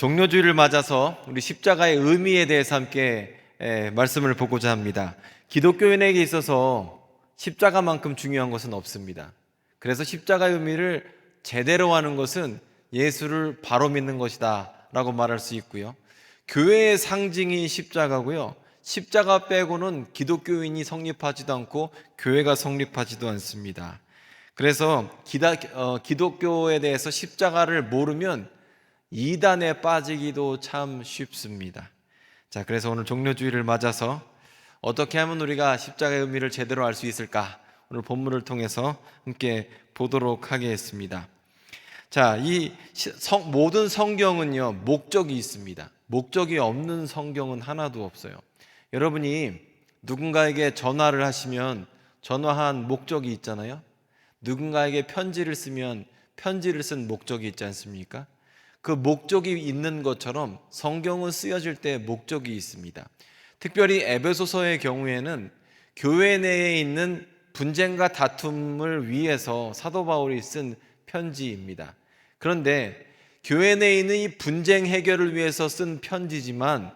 종료주일을 맞아서 우리 십자가의 의미에 대해서 함께 말씀을 보고자 합니다. 기독교인에게 있어서 십자가만큼 중요한 것은 없습니다. 그래서 십자가의 의미를 제대로 하는 것은 예수를 바로 믿는 것이다 라고 말할 수 있고요. 교회의 상징이 십자가고요. 십자가 빼고는 기독교인이 성립하지도 않고 교회가 성립하지도 않습니다. 그래서 기독교에 대해서 십자가를 모르면 이단에 빠지기도 참 쉽습니다. 자, 그래서 오늘 종료주일을 맞아서 어떻게 하면 우리가 십자가의 의미를 제대로 알 수 있을까? 오늘 본문을 통해서 함께 보도록 하겠습니다. 자, 모든 성경은요, 목적이 있습니다. 목적이 없는 성경은 하나도 없어요. 여러분이 누군가에게 전화를 하시면 전화한 목적이 있잖아요. 누군가에게 편지를 쓰면 편지를 쓴 목적이 있지 않습니까? 그 목적이 있는 것처럼 성경은 쓰여질 때 목적이 있습니다. 특별히 에베소서의 경우에는 교회 내에 있는 분쟁과 다툼을 위해서 사도 바울이 쓴 편지입니다. 그런데 교회 내에 있는 이 분쟁 해결을 위해서 쓴 편지지만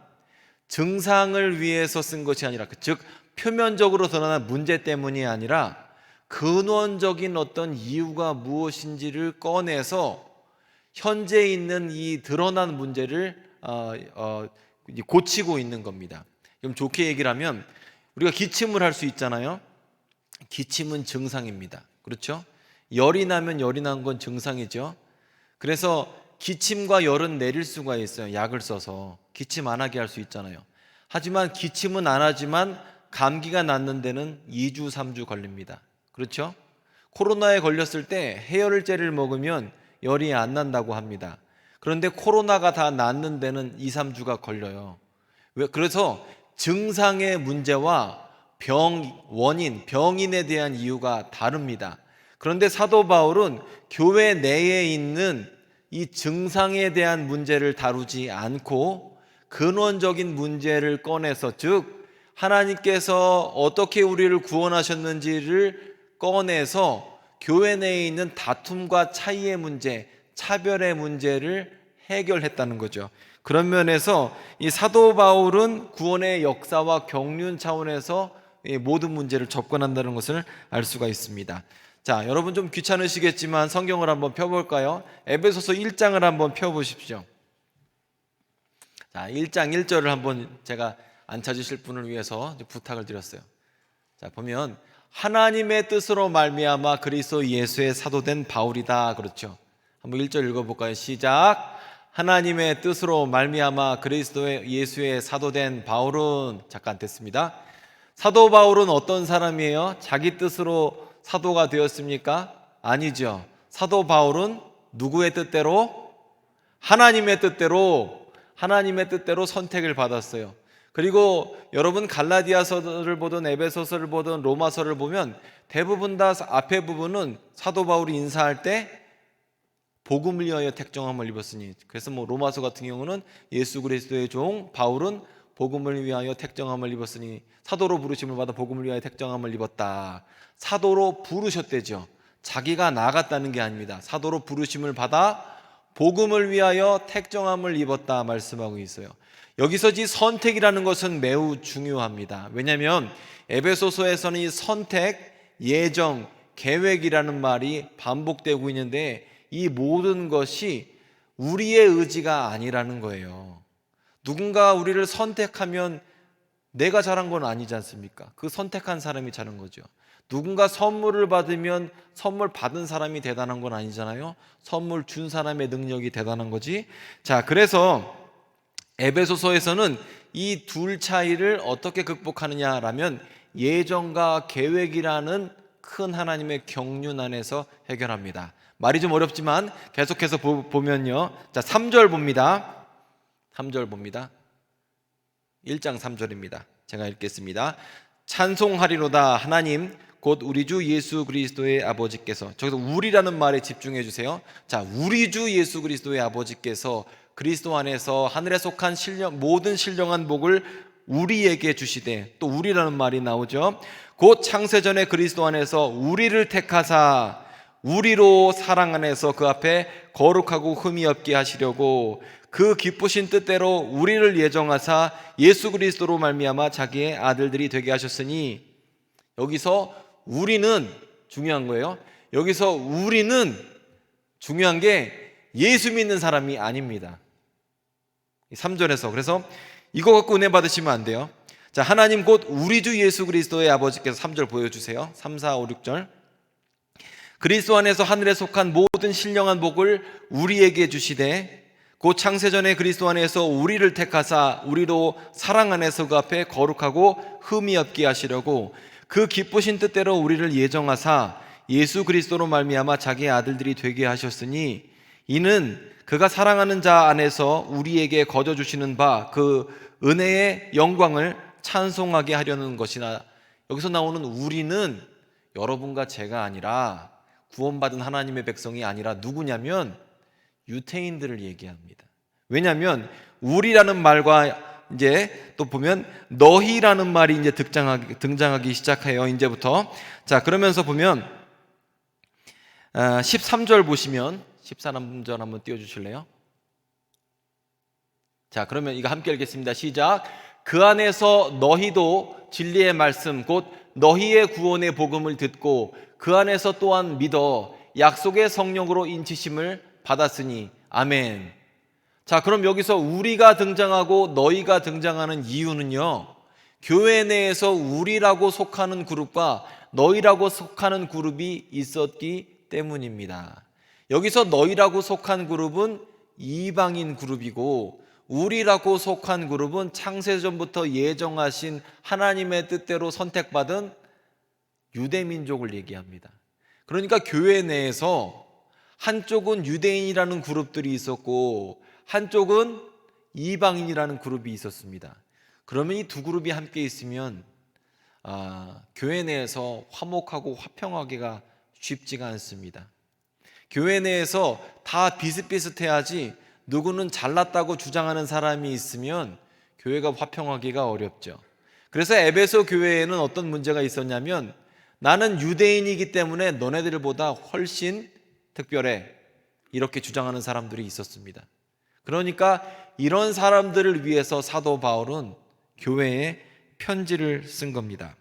증상을 위해서 쓴 것이 아니라, 즉 표면적으로 드러난 문제 때문이 아니라 근원적인 어떤 이유가 무엇인지를 꺼내서 현재 있는 이 드러난 문제를 고치고 있는 겁니다. 그럼 좋게 얘기를 하면 우리가 기침을 할 수 있잖아요. 기침은 증상입니다. 그렇죠? 열이 나면 열이 난 건 증상이죠. 그래서 기침과 열은 내릴 수가 있어요. 약을 써서 기침 안 하게 할 수 있잖아요. 하지만 기침은 안 하지만 감기가 낫는 데는 2주, 3주 걸립니다. 그렇죠? 코로나에 걸렸을 때 해열제를 먹으면 열이 안 난다고 합니다. 그런데 코로나가 다 낫는 데는 2, 3주가 걸려요. 그래서 증상의 문제와 병인에 대한 이유가 다릅니다. 그런데 사도 바울은 교회 내에 있는 이 증상에 대한 문제를 다루지 않고 근원적인 문제를 꺼내서, 즉 하나님께서 어떻게 우리를 구원하셨는지를 꺼내서 교회 내에 있는 다툼과 차이의 문제, 차별의 문제를 해결했다는 거죠. 그런 면에서 이 사도 바울은 구원의 역사와 경륜 차원에서 모든 문제를 접근한다는 것을 알 수가 있습니다. 자, 여러분 좀 귀찮으시겠지만 성경을 한번 펴볼까요? 에베소서 1장을 한번 펴보십시오. 자, 1장 1절을 한번 제가 안 찾으실 분을 위해서 부탁을 드렸어요. 자, 보면 하나님의 뜻으로 말미암아 그리스도 예수의 사도된 바울이다. 그렇죠? 한번 1절 읽어볼까요? 시작. 하나님의 뜻으로 말미암아 그리스도 예수의 사도된 바울은, 잠깐 됐습니다. 사도 바울은 어떤 사람이에요? 자기 뜻으로 사도가 되었습니까? 아니죠. 사도 바울은 누구의 뜻대로? 하나님의 뜻대로 선택을 받았어요. 그리고 여러분 갈라디아서를 보든 에베소서를 보든 로마서를 보면 대부분 다 앞에 부분은 사도 바울이 인사할 때 복음을 위하여 택정함을 입었으니, 그래서 로마서 같은 경우는 예수 그리스도의 종 바울은 복음을 위하여 택정함을 입었으니 사도로 부르심을 받아 복음을 위하여 택정함을 입었다. 사도로 부르셨대죠. 자기가 나갔다는 게 아닙니다. 사도로 부르심을 받아 복음을 위하여 택정함을 입었다 말씀하고 있어요. 여기서 이 선택이라는 것은 매우 중요합니다. 왜냐하면 에베소서에서는 이 선택, 예정, 계획이라는 말이 반복되고 있는데 이 모든 것이 우리의 의지가 아니라는 거예요. 누군가 우리를 선택하면 내가 잘한 건 아니지 않습니까? 그 선택한 사람이 잘한 거죠. 누군가 선물을 받으면 선물 받은 사람이 대단한 건 아니잖아요. 선물 준 사람의 능력이 대단한 거지. 자, 그래서 에베소서에서는 이 둘 차이를 어떻게 극복하느냐라면 예정과 계획이라는 큰 하나님의 경륜 안에서 해결합니다. 말이 좀 어렵지만 계속해서 보면요. 자, 3절 봅니다. 3절 봅니다. 1장 3절입니다. 제가 읽겠습니다. 찬송하리로다 하나님 곧 우리 주 예수 그리스도의 아버지께서, 저기서 우리라는 말에 집중해 주세요. 자, 우리 주 예수 그리스도의 아버지께서 그리스도 안에서 하늘에 속한 모든 신령한 복을 우리에게 주시되, 또 우리라는 말이 나오죠. 곧 창세전에 그리스도 안에서 우리를 택하사 우리로 사랑 안에서 그 앞에 거룩하고 흠이 없게 하시려고 그 기쁘신 뜻대로 우리를 예정하사 예수 그리스도로 말미암아 자기의 아들들이 되게 하셨으니, 여기서 우리는 중요한 거예요. 여기서 우리는 중요한 게 예수 믿는 사람이 아닙니다. 3절에서 그래서 이거 갖고 은혜 받으시면 안 돼요. 자, 하나님 곧 우리 주 예수 그리스도의 아버지께서 3절 보여주세요. 3, 4, 5, 6절. 그리스도 안에서 하늘에 속한 모든 신령한 복을 우리에게 주시되 곧 창세전에 그리스도 안에서 우리를 택하사 우리로 사랑 안에서 그 앞에 거룩하고 흠이 없게 하시려고 그 기쁘신 뜻대로 우리를 예정하사 예수 그리스도로 말미암아 자기의 아들들이 되게 하셨으니, 이는 그가 사랑하는 자 안에서 우리에게 거저 주시는 바 그 은혜의 영광을 찬송하게 하려는 것이나. 여기서 나오는 우리는 여러분과 제가 아니라, 구원받은 하나님의 백성이 아니라 누구냐면 유태인들을 얘기합니다. 왜냐하면 우리라는 말과 이제 또 보면 너희라는 말이 이제 등장하기 시작해요. 이제부터. 자, 그러면서 보면 13절 보시면 13절 한번 띄워주실래요? 자, 그러면 이거 함께 읽겠습니다. 시작. 그 안에서 너희도 진리의 말씀 곧 너희의 구원의 복음을 듣고 그 안에서 또한 믿어 약속의 성령으로 인치심을 받았으니 아멘. 자, 그럼 여기서 우리가 등장하고 너희가 등장하는 이유는요, 교회 내에서 우리라고 속하는 그룹과 너희라고 속하는 그룹이 있었기 때문입니다. 여기서 너희라고 속한 그룹은 이방인 그룹이고 우리라고 속한 그룹은 창세전부터 예정하신 하나님의 뜻대로 선택받은 유대민족을 얘기합니다. 그러니까 교회 내에서 한쪽은 유대인이라는 그룹들이 있었고 한쪽은 이방인이라는 그룹이 있었습니다. 그러면 이 두 그룹이 함께 있으면 교회 내에서 화목하고 화평하기가 쉽지가 않습니다. 교회 내에서 다 비슷비슷해야지 누구는 잘났다고 주장하는 사람이 있으면 교회가 화평하기가 어렵죠. 그래서 에베소 교회에는 어떤 문제가 있었냐면, 나는 유대인이기 때문에 너네들보다 훨씬 특별해, 이렇게 주장하는 사람들이 있었습니다. 그러니까 이런 사람들을 위해서 사도 바울은 교회에 편지를 쓴 겁니다.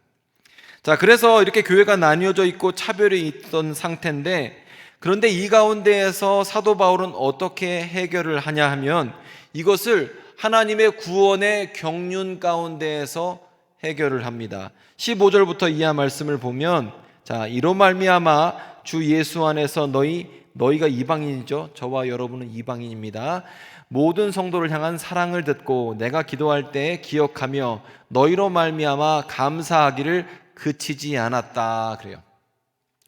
자, 그래서 이렇게 교회가 나뉘어져 있고 차별이 있던 상태인데, 그런데 이 가운데에서 사도 바울은 어떻게 해결을 하냐 하면 이것을 하나님의 구원의 경륜 가운데에서 해결을 합니다. 15절부터 이하 말씀을 보면, 자, 이로 말미암아 주 예수 안에서 너희가 이방인이죠. 저와 여러분은 이방인입니다. 모든 성도를 향한 사랑을 듣고 내가 기도할 때 기억하며 너희로 말미암아 감사하기를 그치지 않았다 그래요.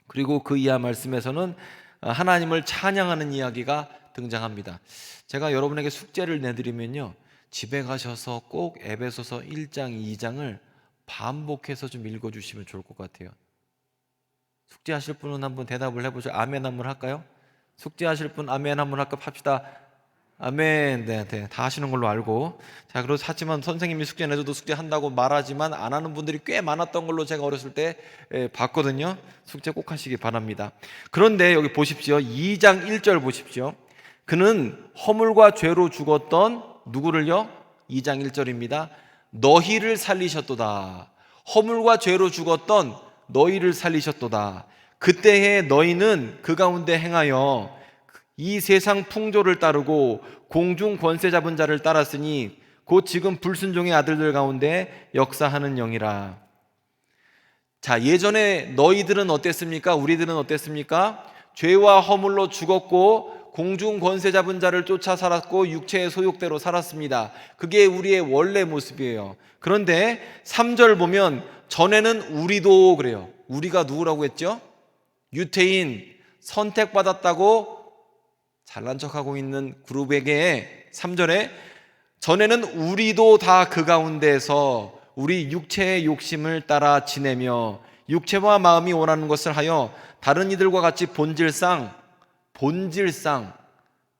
그리고 그 이하 말씀에서는 하나님을 찬양하는 이야기가 등장합니다. 제가 여러분에게 숙제를 내드리면요, 집에 가셔서 꼭 에베소서 1장, 2장을 반복해서 좀 읽어주시면 좋을 것 같아요. 숙제하실 분은 한번 대답을 해보죠. 아멘 한번 할까요? 숙제하실 분 아멘 한번 할까 합시다. 아멘. 네, 다 하시는 걸로 알고. 자, 그리고 하지만 선생님이 숙제 내줘도 숙제한다고 말하지만 안 하는 분들이 꽤 많았던 걸로 제가 어렸을 때 봤거든요. 숙제 꼭 하시기 바랍니다. 그런데 여기 보십시오. 2장 1절 보십시오. 그는 허물과 죄로 죽었던 누구를요? 2장 1절입니다. 너희를 살리셨도다. 허물과 죄로 죽었던 너희를 살리셨도다. 그때에 너희는 그 가운데 행하여 이 세상 풍조를 따르고 공중 권세 잡은 자를 따랐으니 곧 지금 불순종의 아들들 가운데 역사하는 영이라. 자, 예전에 너희들은 어땠습니까? 우리들은 어땠습니까? 죄와 허물로 죽었고 공중 권세 잡은 자를 쫓아 살았고 육체의 소욕대로 살았습니다. 그게 우리의 원래 모습이에요. 그런데 3절 보면 전에는 우리도 그래요. 우리가 누구라고 했죠? 유태인, 선택받았다고 잘난 척하고 있는 그룹에게 3절에 전에는 우리도 다 그 가운데에서 우리 육체의 욕심을 따라 지내며 육체와 마음이 원하는 것을 하여 다른 이들과 같이 본질상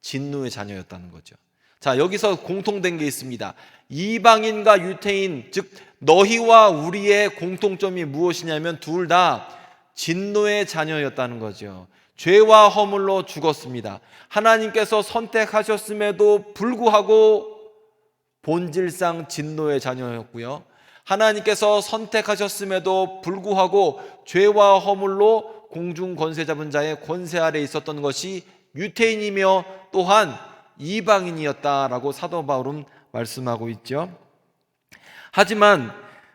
진노의 자녀였다는 거죠. 자, 여기서 공통된 게 있습니다. 이방인과 유태인, 즉 너희와 우리의 공통점이 무엇이냐면 둘 다 진노의 자녀였다는 거죠. 죄와 허물로 죽었습니다. 하나님께서 선택하셨음에도 불구하고 본질상 진노의 자녀였고요, 하나님께서 선택하셨음에도 불구하고 죄와 허물로 공중 권세 잡은 자의 권세 아래 있었던 것이 유태인이며 또한 이방인이었다라고 사도 바울은 말씀하고 있죠. 하지만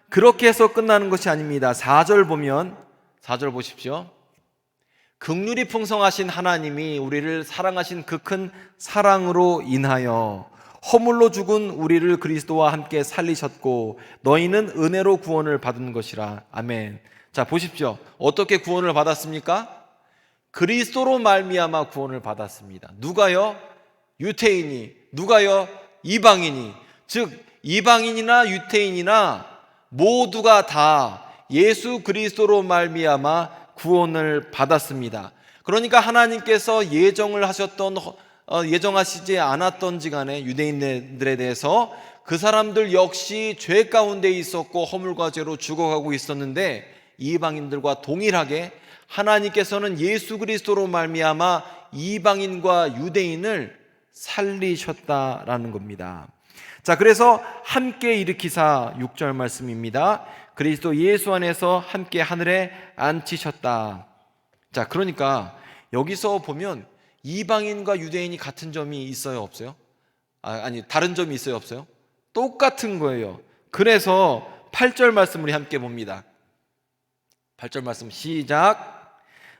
그렇게 해서 끝나는 것이 아닙니다. 4절 보면, 4절 보십시오. 긍휼이 풍성하신 하나님이 우리를 사랑하신 그 큰 사랑으로 인하여 허물로 죽은 우리를 그리스도와 함께 살리셨고 너희는 은혜로 구원을 받은 것이라. 아멘. 자, 보십시오. 어떻게 구원을 받았습니까? 그리스도로 말미암아 구원을 받았습니다. 누가요? 유태인이. 누가요? 이방인이. 즉 이방인이나 유태인이나 모두가 다 예수 그리스도로 말미암아 구원을 받았습니다. 그러니까 하나님께서 예정하시지 않았던지 간에 유대인들에 대해서 그 사람들 역시 죄 가운데 있었고 허물과 죄로 죽어가고 있었는데, 이방인들과 동일하게 하나님께서는 예수 그리스도로 말미암아 이방인과 유대인을 살리셨다라는 겁니다. 자, 그래서 함께 일으키사 6절 말씀입니다. 그리스도 예수 안에서 함께 하늘에 앉히셨다. 자, 그러니까 여기서 보면 이방인과 유대인이 같은 점이 있어요, 없어요? 아니, 다른 점이 있어요, 없어요? 똑같은 거예요. 그래서 8절 말씀을 함께 봅니다. 8절 말씀 시작.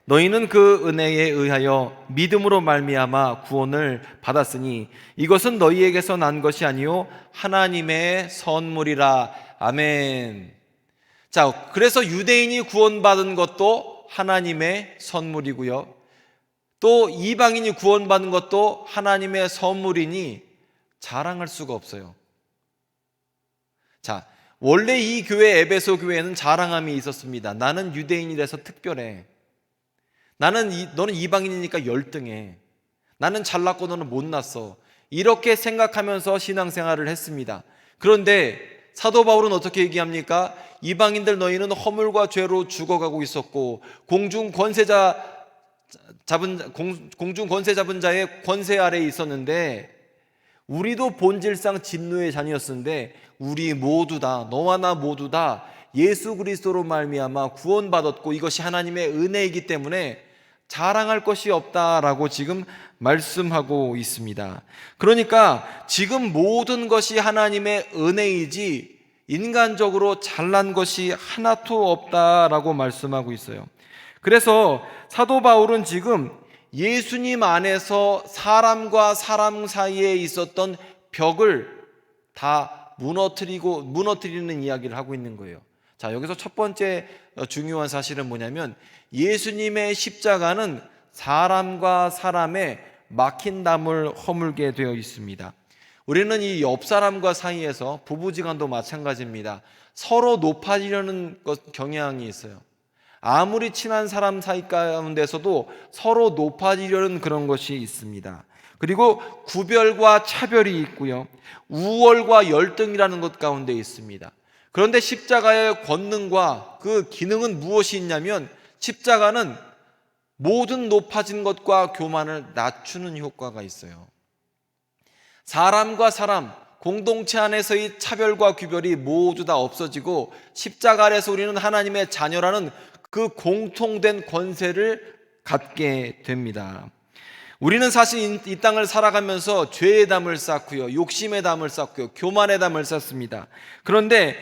너희는 그 은혜에 의하여 믿음으로 말미암아 구원을 받았으니 이것은 너희에게서 난 것이 아니요 하나님의 선물이라. 아멘. 자, 그래서 유대인이 구원받은 것도 하나님의 선물이고요, 또 이방인이 구원받은 것도 하나님의 선물이니 자랑할 수가 없어요. 자, 원래 이 교회, 에베소 교회에는 자랑함이 있었습니다. 나는 유대인이라서 특별해. 너는 이방인이니까 열등해. 나는 잘났고 너는 못났어. 이렇게 생각하면서 신앙생활을 했습니다. 그런데 사도 바울은 어떻게 얘기합니까? 이방인들 너희는 허물과 죄로 죽어가고 있었고 공중 권세 잡은 자의 권세 아래에 있었는데, 우리도 본질상 진노의 자녀였는데 우리 모두 다, 너와 나 모두 다 예수 그리스도로 말미암아 구원받았고 이것이 하나님의 은혜이기 때문에 자랑할 것이 없다라고 지금 말씀하고 있습니다. 그러니까 지금 모든 것이 하나님의 은혜이지 인간적으로 잘난 것이 하나도 없다라고 말씀하고 있어요. 그래서 사도 바울은 지금 예수님 안에서 사람과 사람 사이에 있었던 벽을 다 무너뜨리는 이야기를 하고 있는 거예요. 자, 여기서 첫 번째 중요한 사실은 뭐냐면 예수님의 십자가는 사람과 사람의 막힌 담을 허물게 되어 있습니다. 우리는 이 옆 사람과 사이에서 부부지간도 마찬가지입니다. 서로 높아지려는 경향이 있어요. 아무리 친한 사람 사이 가운데서도 서로 높아지려는 그런 것이 있습니다. 그리고 구별과 차별이 있고요, 우월과 열등이라는 것 가운데 있습니다. 그런데 십자가의 권능과 그 기능은 무엇이 있냐면, 십자가는 모든 높아진 것과 교만을 낮추는 효과가 있어요. 사람과 사람, 공동체 안에서의 차별과 구별이 모두 다 없어지고 십자가 아래서 우리는 하나님의 자녀라는 그 공통된 권세를 갖게 됩니다. 우리는 사실 이 땅을 살아가면서 죄의 담을 쌓고요, 욕심의 담을 쌓고요, 교만의 담을 쌓습니다. 그런데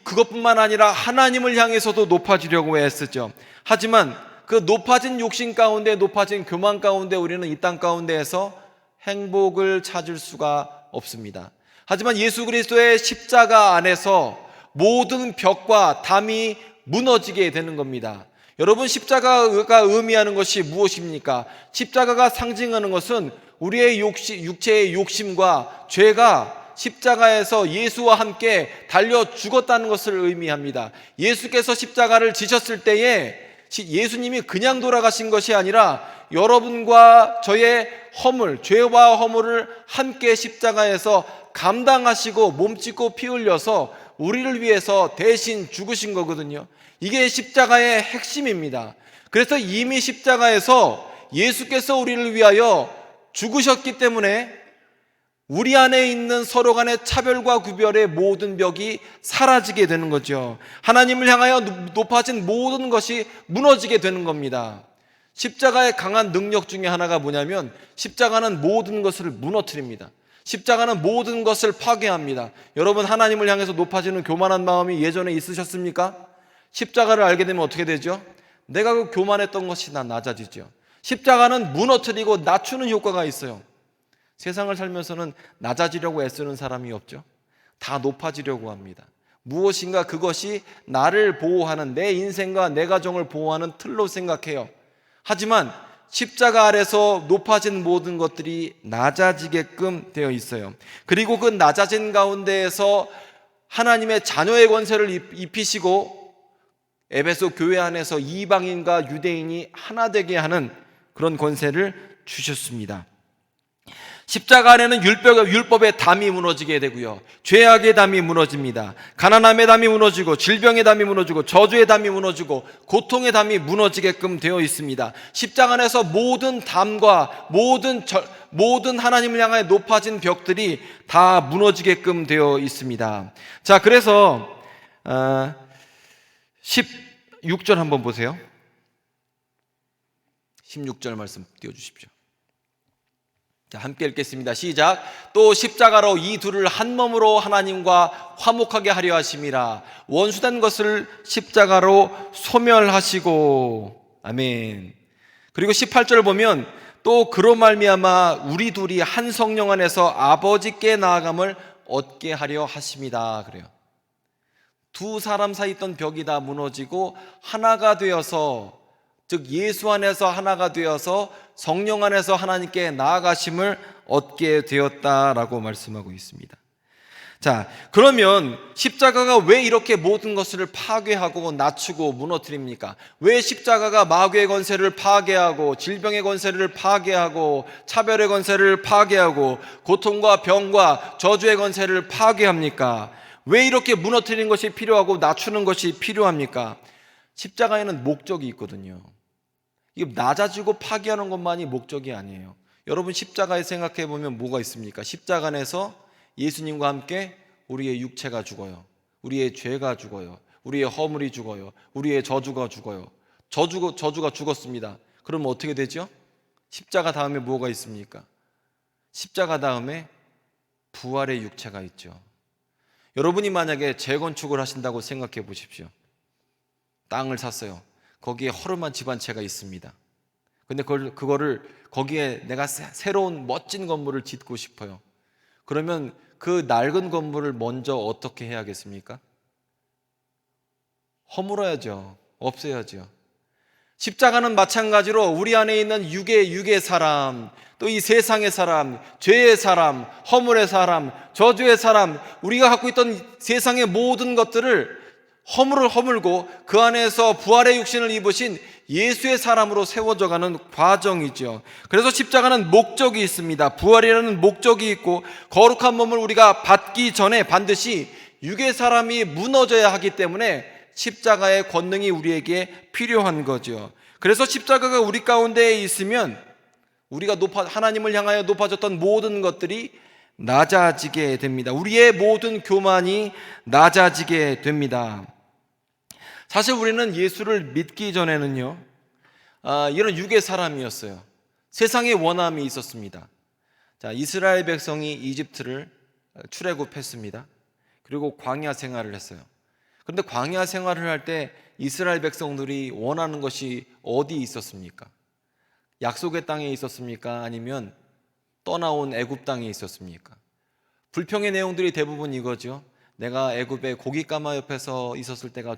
그것뿐만 아니라 하나님을 향해서도 높아지려고 애쓰죠. 하지만 그 높아진 욕심 가운데, 높아진 교만 가운데 우리는 이 땅 가운데에서 행복을 찾을 수가 없습니다. 하지만 예수 그리스도의 십자가 안에서 모든 벽과 담이 무너지게 되는 겁니다. 여러분, 십자가가 의미하는 것이 무엇입니까? 십자가가 상징하는 것은 우리의 육체의 욕심과 죄가 십자가에서 예수와 함께 달려 죽었다는 것을 의미합니다. 예수께서 십자가를 지셨을 때에 예수님이 그냥 돌아가신 것이 아니라 여러분과 저의 허물, 죄와 허물을 함께 십자가에서 감당하시고 몸짓고 피 흘려서 우리를 위해서 대신 죽으신 거거든요. 이게 십자가의 핵심입니다. 그래서 이미 십자가에서 예수께서 우리를 위하여 죽으셨기 때문에 우리 안에 있는 서로 간의 차별과 구별의 모든 벽이 사라지게 되는 거죠. 하나님을 향하여 높아진 모든 것이 무너지게 되는 겁니다. 십자가의 강한 능력 중에 하나가 뭐냐면 십자가는 모든 것을 무너뜨립니다. 십자가는 모든 것을 파괴합니다. 여러분, 하나님을 향해서 높아지는 교만한 마음이 예전에 있으셨습니까? 십자가를 알게 되면 어떻게 되죠? 내가 그 교만했던 것이 낮아지죠. 십자가는 무너뜨리고 낮추는 효과가 있어요. 세상을 살면서는 낮아지려고 애쓰는 사람이 없죠. 다 높아지려고 합니다. 무엇인가 그것이 나를 보호하는, 내 인생과 내 가정을 보호하는 틀로 생각해요. 하지만 십자가 아래서 높아진 모든 것들이 낮아지게끔 되어 있어요. 그리고 그 낮아진 가운데에서 하나님의 자녀의 권세를 입히시고 에베소 교회 안에서 이방인과 유대인이 하나 되게 하는 그런 권세를 주셨습니다. 십자가 안에는 율법의 담이 무너지게 되고요, 죄악의 담이 무너집니다. 가난함의 담이 무너지고, 질병의 담이 무너지고, 저주의 담이 무너지고, 고통의 담이 무너지게끔 되어 있습니다. 십자가 안에서 모든 담과 모든 하나님을 향해 높아진 벽들이 다 무너지게끔 되어 있습니다. 자, 그래서 16절 한번 보세요. 16절 말씀 띄워주십시오. 자, 함께 읽겠습니다. 시작. 또 십자가로 이 둘을 한 몸으로 하나님과 화목하게 하려 하심이라. 원수된 것을 십자가로 소멸하시고. 아멘. 그리고 18절 보면 또 그로 말미암아 우리 둘이 한 성령 안에서 아버지께 나아감을 얻게 하려 하심이다. 그래요. 두 사람 사이 있던 벽이 다 무너지고 하나가 되어서, 즉 예수 안에서 하나가 되어서 성령 안에서 하나님께 나아가심을 얻게 되었다라고 말씀하고 있습니다. 자, 그러면 십자가가 왜 이렇게 모든 것을 파괴하고 낮추고 무너뜨립니까? 왜 십자가가 마귀의 권세를 파괴하고, 질병의 권세를 파괴하고, 차별의 권세를 파괴하고, 고통과 병과 저주의 권세를 파괴합니까? 왜 이렇게 무너뜨리는 것이 필요하고 낮추는 것이 필요합니까? 십자가에는 목적이 있거든요. 이게 낮아지고 파괴하는 것만이 목적이 아니에요. 여러분, 십자가에 생각해 보면 뭐가 있습니까? 십자가 안에서 예수님과 함께 우리의 육체가 죽어요. 우리의 죄가 죽어요. 우리의 허물이 죽어요. 우리의 저주가 죽어요. 저주가 죽었습니다. 그러면 어떻게 되죠? 십자가 다음에 뭐가 있습니까? 십자가 다음에 부활의 육체가 있죠. 여러분이 만약에 재건축을 하신다고 생각해 보십시오. 땅을 샀어요. 거기에 허름한 집 한 채가 있습니다. 근데 거기에 내가 새로운 멋진 건물을 짓고 싶어요. 그러면 그 낡은 건물을 먼저 어떻게 해야겠습니까? 허물어야죠. 없애야죠. 십자가는 마찬가지로 우리 안에 있는 육의 사람, 또 이 세상의 사람, 죄의 사람, 허물의 사람, 저주의 사람, 우리가 갖고 있던 세상의 모든 것들을 허물고 그 안에서 부활의 육신을 입으신 예수의 사람으로 세워져 가는 과정이죠. 그래서 십자가는 목적이 있습니다. 부활이라는 목적이 있고, 거룩한 몸을 우리가 받기 전에 반드시 육의 사람이 무너져야 하기 때문에 십자가의 권능이 우리에게 필요한 거죠. 그래서 십자가가 우리 가운데에 있으면 우리가 하나님을 향하여 높아졌던 모든 것들이 낮아지게 됩니다. 우리의 모든 교만이 낮아지게 됩니다. 사실 우리는 예수를 믿기 전에는요, 이런 육의 사람이었어요. 세상의 원함이 있었습니다. 자, 이스라엘 백성이 이집트를 출애굽했습니다. 그리고 광야 생활을 했어요. 그런데 광야 생활을 할 때 이스라엘 백성들이 원하는 것이 어디 있었습니까? 약속의 땅에 있었습니까? 아니면 떠나온 애굽 땅에 있었습니까? 불평의 내용들이 대부분 이거죠. 내가 애굽의 고깃가마 옆에서 있었을 때가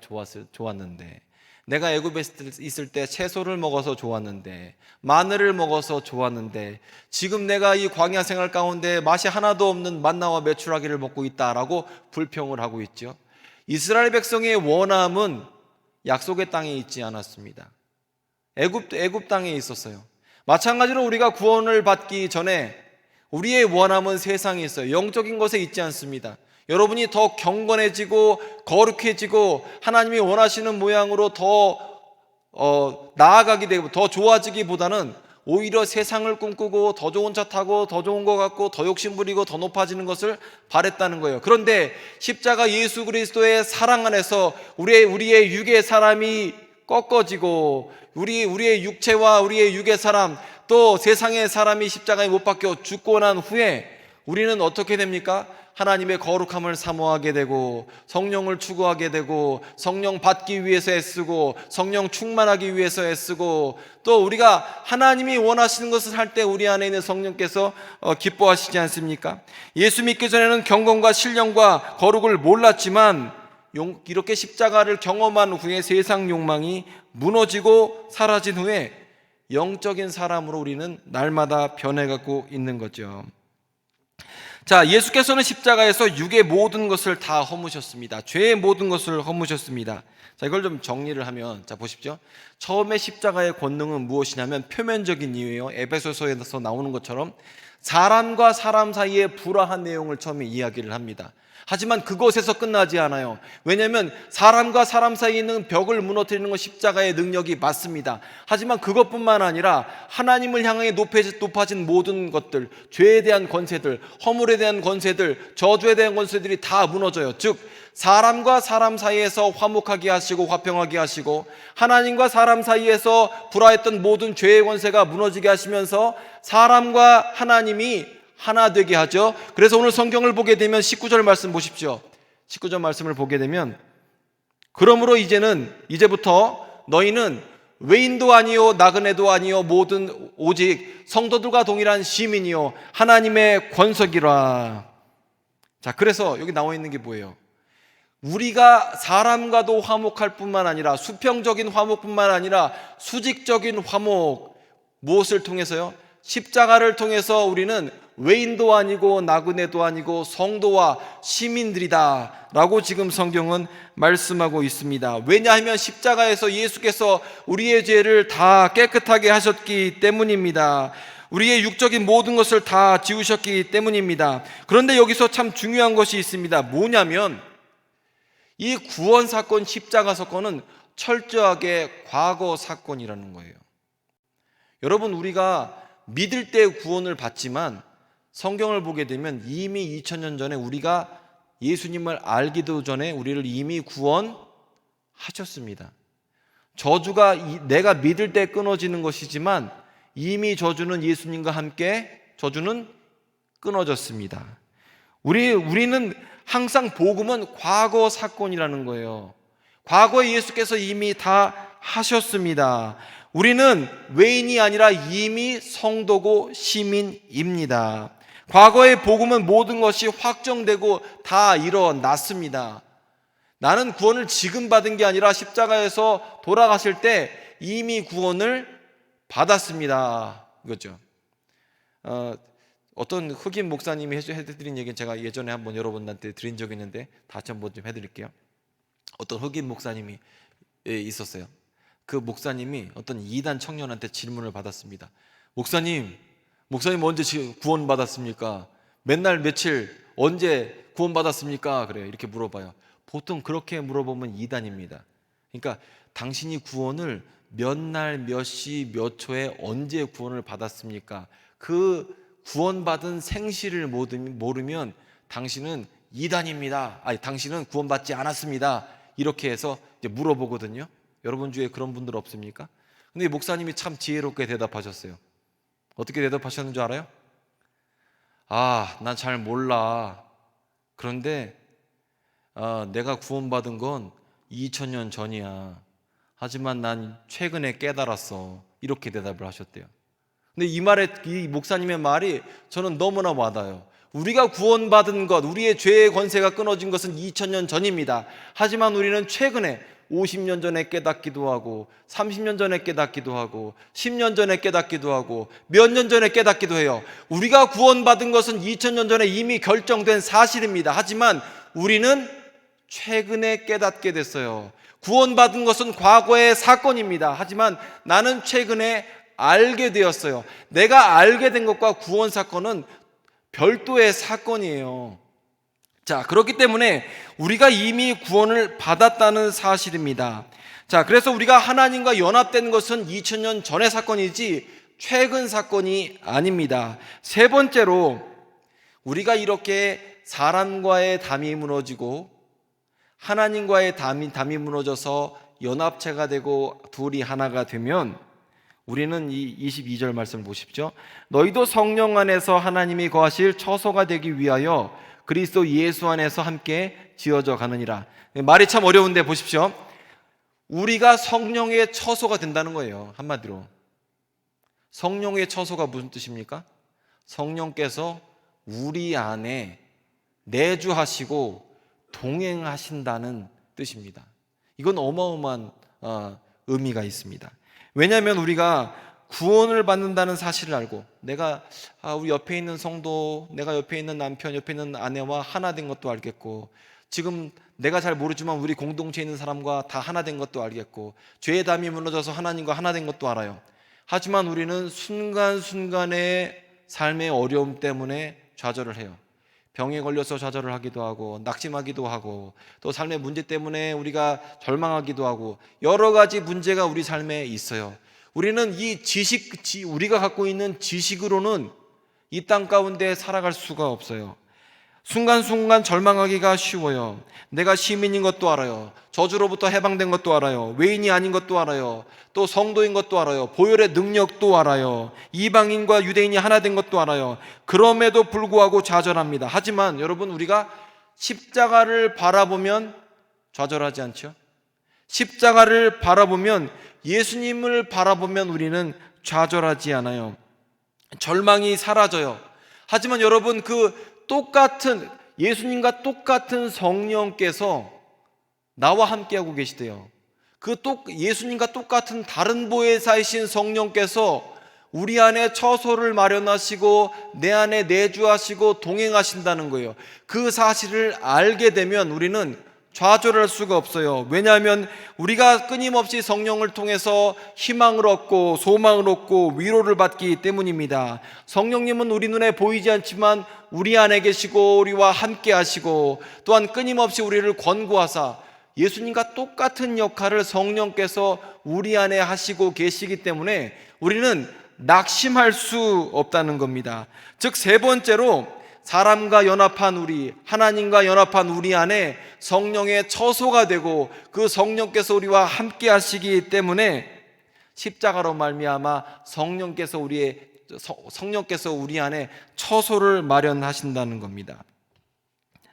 좋았는데, 내가 애굽에 있을 때 채소를 먹어서 좋았는데, 마늘을 먹어서 좋았는데, 지금 내가 이 광야 생활 가운데 맛이 하나도 없는 만나와 메추라기를 먹고 있다라고 불평을 하고 있죠. 이스라엘 백성의 원함은 약속의 땅에 있지 않았습니다. 애굽 땅에 있었어요. 마찬가지로 우리가 구원을 받기 전에 우리의 원함은 세상에 있어요. 영적인 것에 있지 않습니다. 여러분이 더 경건해지고 거룩해지고 하나님이 원하시는 모양으로 더 나아가게 되고 더 좋아지기보다는 오히려 세상을 꿈꾸고 더 좋은 차 타고 더 좋은 거 갖고 더 욕심부리고 더 높아지는 것을 바랬다는 거예요. 그런데 십자가 예수 그리스도의 사랑 안에서 우리의 육의 사람이 꺾어지고 우리의 육체와 우리의 육의 사람 또 세상의 사람이 십자가에 못 박혀 죽고 난 후에 우리는 어떻게 됩니까? 하나님의 거룩함을 사모하게 되고 성령을 추구하게 되고 성령 받기 위해서 애쓰고 성령 충만하기 위해서 애쓰고 또 우리가 하나님이 원하시는 것을 할 때 우리 안에 있는 성령께서 기뻐하시지 않습니까? 예수 믿기 전에는 경건과 신령과 거룩을 몰랐지만 이렇게 십자가를 경험한 후에 세상 욕망이 무너지고 사라진 후에 영적인 사람으로 우리는 날마다 변해가고 있는 거죠. 자, 예수께서는 십자가에서 육의 모든 것을 다 허무셨습니다. 죄의 모든 것을 허무셨습니다. 자, 이걸 좀 정리를 하면, 자, 보십시오. 처음에 십자가의 권능은 무엇이냐면 표면적인 이유예요. 에베소서에서 나오는 것처럼 사람과 사람 사이의 불화한 내용을 처음에 이야기를 합니다. 하지만 그것에서 끝나지 않아요. 왜냐하면 사람과 사람 사이에 있는 벽을 무너뜨리는 건 십자가의 능력이 맞습니다. 하지만 그것뿐만 아니라 하나님을 향해 높아진 모든 것들, 죄에 대한 권세들, 허물에 대한 권세들, 저주에 대한 권세들이 다 무너져요. 즉 사람과 사람 사이에서 화목하게 하시고 화평하게 하시고 하나님과 사람 사이에서 불화했던 모든 죄의 권세가 무너지게 하시면서 사람과 하나님이 하나 되게 하죠. 그래서 오늘 성경을 보게 되면 19절 말씀 보십시오. 19절 말씀을 보게 되면 그러므로 이제부터 너희는 외인도 아니요 나그네도 아니요 모든 오직 성도들과 동일한 시민이요 하나님의 권석이라. 자, 그래서 여기 나와 있는 게 뭐예요? 우리가 사람과도 화목할 뿐만 아니라 수평적인 화목뿐만 아니라 수직적인 화목, 무엇을 통해서요? 십자가를 통해서 우리는 외인도 아니고 나그네도 아니고 성도와 시민들이다 라고 지금 성경은 말씀하고 있습니다. 왜냐하면 십자가에서 예수께서 우리의 죄를 다 깨끗하게 하셨기 때문입니다. 우리의 육적인 모든 것을 다 지우셨기 때문입니다. 그런데 여기서 참 중요한 것이 있습니다. 뭐냐면 이 구원 사건, 십자가 사건은 철저하게 과거 사건이라는 거예요. 여러분, 우리가 믿을 때 구원을 받지만 성경을 보게 되면 이미 2000년 전에 우리가 예수님을 알기도 전에 우리를 이미 구원하셨습니다. 저주가 내가 믿을 때 끊어지는 것이지만 이미 저주는 예수님과 함께 저주는 끊어졌습니다. 우리는 항상 복음은 과거 사건이라는 거예요. 과거에 예수께서 이미 다 하셨습니다. 우리는 외인이 아니라 이미 성도고 시민입니다. 과거의 복음은 모든 것이 확정되고 다 일어났습니다. 나는 구원을 지금 받은 게 아니라 십자가에서 돌아가실 때 이미 구원을 받았습니다. 이거죠. 어떤 흑인 목사님이 해드린 얘기는 제가 예전에 한번 여러분한테 드린 적이 있는데 다시 한번 좀 해드릴게요. 어떤 흑인 목사님이 있었어요. 그 목사님이 어떤 이단 청년한테 질문을 받았습니다. 목사님 언제 구원 받았습니까? 맨날 며칠 언제 구원 받았습니까? 그래요. 이렇게 물어봐요. 보통 그렇게 물어보면 이단입니다. 그러니까 당신이 구원을 몇 날, 몇 시, 몇 초에 언제 구원을 받았습니까? 그 구원받은 생시를 모르면 당신은 이단입니다. 당신은 구원받지 않았습니다. 이렇게 해서 이제 물어보거든요. 여러분 중에 그런 분들 없습니까? 근데 목사님이 참 지혜롭게 대답하셨어요. 어떻게 대답하셨는 줄 알아요? 난 잘 몰라. 그런데 내가 구원받은 건 2000년 전이야. 하지만 난 최근에 깨달았어. 이렇게 대답을 하셨대요. 근데 이 목사님의 말이 저는 너무나 와닿아요. 우리가 구원받은 것, 우리의 죄의 권세가 끊어진 것은 2000년 전입니다. 하지만 우리는 최근에 50년 전에 깨닫기도 하고 30년 전에 깨닫기도 하고 10년 전에 깨닫기도 하고 몇 년 전에 깨닫기도 해요. 우리가 구원받은 것은 2000년 전에 이미 결정된 사실입니다. 하지만 우리는 최근에 깨닫게 됐어요. 구원받은 것은 과거의 사건입니다. 하지만 나는 최근에 알게 되었어요. 내가 알게 된 것과 구원 사건은 별도의 사건이에요. 자, 그렇기 때문에 우리가 이미 구원을 받았다는 사실입니다. 자, 그래서 우리가 하나님과 연합된 것은 2000년 전의 사건이지 최근 사건이 아닙니다. 세 번째로, 우리가 이렇게 사람과의 담이 무너지고 하나님과의 담이 무너져서 연합체가 되고 둘이 하나가 되면 우리는 이 22절 말씀을 보십시오. 너희도 성령 안에서 하나님이 거하실 처소가 되기 위하여 그리스도 예수 안에서 함께 지어져 가느니라. 말이 참 어려운데 보십시오. 우리가 성령의 처소가 된다는 거예요. 한마디로 성령의 처소가 무슨 뜻입니까? 성령께서 우리 안에 내주하시고 동행하신다는 뜻입니다. 이건 어마어마한 의미가 있습니다. 왜냐하면 우리가 구원을 받는다는 사실을 알고 내가 우리 옆에 있는 성도, 내가 옆에 있는 남편, 옆에 있는 아내와 하나 된 것도 알겠고, 지금 내가 잘 모르지만 우리 공동체에 있는 사람과 다 하나 된 것도 알겠고, 죄의 담이 무너져서 하나님과 하나 된 것도 알아요. 하지만 우리는 순간순간의 삶의 어려움 때문에 좌절을 해요. 병에 걸려서 좌절을 하기도 하고, 낙심하기도 하고, 또 삶의 문제 때문에 우리가 절망하기도 하고, 여러 가지 문제가 우리 삶에 있어요. 우리는 우리가 갖고 있는 지식으로는 이 땅 가운데 살아갈 수가 없어요. 순간순간 절망하기가 쉬워요. 내가 시민인 것도 알아요. 저주로부터 해방된 것도 알아요. 외인이 아닌 것도 알아요. 또 성도인 것도 알아요. 보혈의 능력도 알아요. 이방인과 유대인이 하나 된 것도 알아요. 그럼에도 불구하고 좌절합니다. 하지만 여러분, 우리가 십자가를 바라보면 좌절하지 않죠? 십자가를 바라보면, 예수님을 바라보면 우리는 좌절하지 않아요. 절망이 사라져요. 하지만 여러분, 예수님과 똑같은 성령께서 나와 함께하고 계시대요. 예수님과 똑같은 다른 보혜사이신 성령께서 우리 안에 처소를 마련하시고 내 안에 내주하시고 동행하신다는 거예요. 그 사실을 알게 되면 우리는 좌절할 수가 없어요. 왜냐하면 우리가 끊임없이 성령을 통해서 희망을 얻고 소망을 얻고 위로를 받기 때문입니다. 성령님은 우리 눈에 보이지 않지만 우리 안에 계시고 우리와 함께 하시고, 또한 끊임없이 우리를 권고하사 예수님과 똑같은 역할을 성령께서 우리 안에 하시고 계시기 때문에 우리는 낙심할 수 없다는 겁니다. 즉, 세 번째로, 사람과 연합한 우리, 하나님과 연합한 우리 안에 성령의 처소가 되고 그 성령께서 우리와 함께 하시기 때문에 십자가로 말미암아 성령께서 우리 안에 처소를 마련하신다는 겁니다.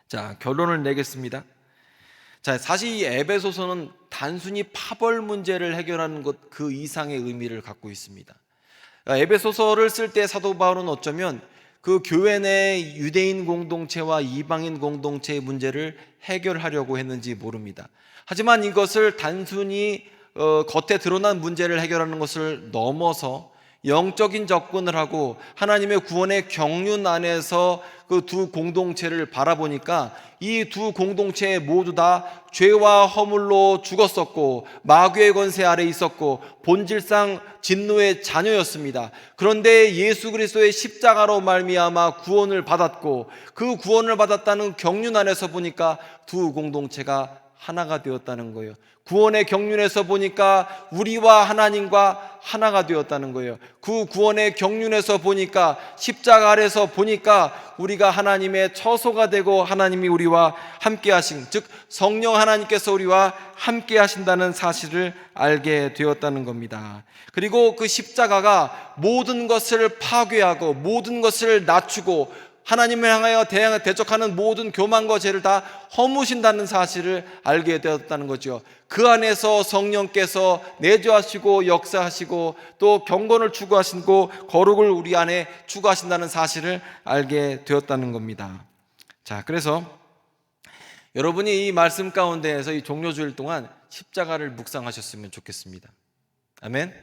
자, 결론을 내겠습니다. 자, 사실 이 에베소서는 단순히 파벌 문제를 해결하는 것 그 이상의 의미를 갖고 있습니다. 에베소서를 쓸 때 사도 바울은 어쩌면 그 교회 내 유대인 공동체와 이방인 공동체의 문제를 해결하려고 했는지 모릅니다. 하지만 이것을 단순히 겉에 드러난 문제를 해결하는 것을 넘어서 영적인 접근을 하고 하나님의 구원의 경륜 안에서 그 두 공동체를 바라보니까 이 두 공동체 모두 다 죄와 허물로 죽었었고 마귀의 권세 아래 있었고 본질상 진노의 자녀였습니다. 그런데 예수 그리스도의 십자가로 말미암아 구원을 받았고, 그 구원을 받았다는 경륜 안에서 보니까 두 공동체가 하나가 되었다는 거예요. 구원의 경륜에서 보니까 우리와 하나님과 하나가 되었다는 거예요. 그 구원의 경륜에서 보니까, 십자가 아래서 보니까 우리가 하나님의 처소가 되고 하나님이 우리와 함께 하신, 즉 성령 하나님께서 우리와 함께 하신다는 사실을 알게 되었다는 겁니다. 그리고 그 십자가가 모든 것을 파괴하고 모든 것을 낮추고 하나님을 향하여 대적하는 모든 교만과 죄를 다 허무신다는 사실을 알게 되었다는 거죠. 그 안에서 성령께서 내주하시고 역사하시고 또 경건을 추구하시고 거룩을 우리 안에 추구하신다는 사실을 알게 되었다는 겁니다. 자, 그래서 여러분이 이 말씀 가운데에서 이 종료주일 동안 십자가를 묵상하셨으면 좋겠습니다. 아멘.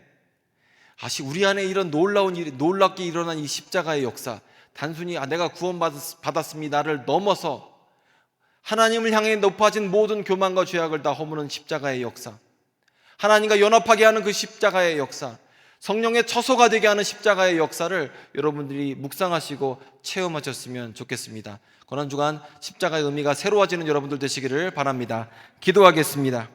우리 안에 이런 놀랍게 일어난 이 십자가의 역사, 단순히 내가 구원받았습니다를 넘어서 하나님을 향해 높아진 모든 교만과 죄악을 다 허무는 십자가의 역사, 하나님과 연합하게 하는 그 십자가의 역사, 성령의 처소가 되게 하는 십자가의 역사를 여러분들이 묵상하시고 체험하셨으면 좋겠습니다. 고난주간 십자가의 의미가 새로워지는 여러분들 되시기를 바랍니다. 기도하겠습니다.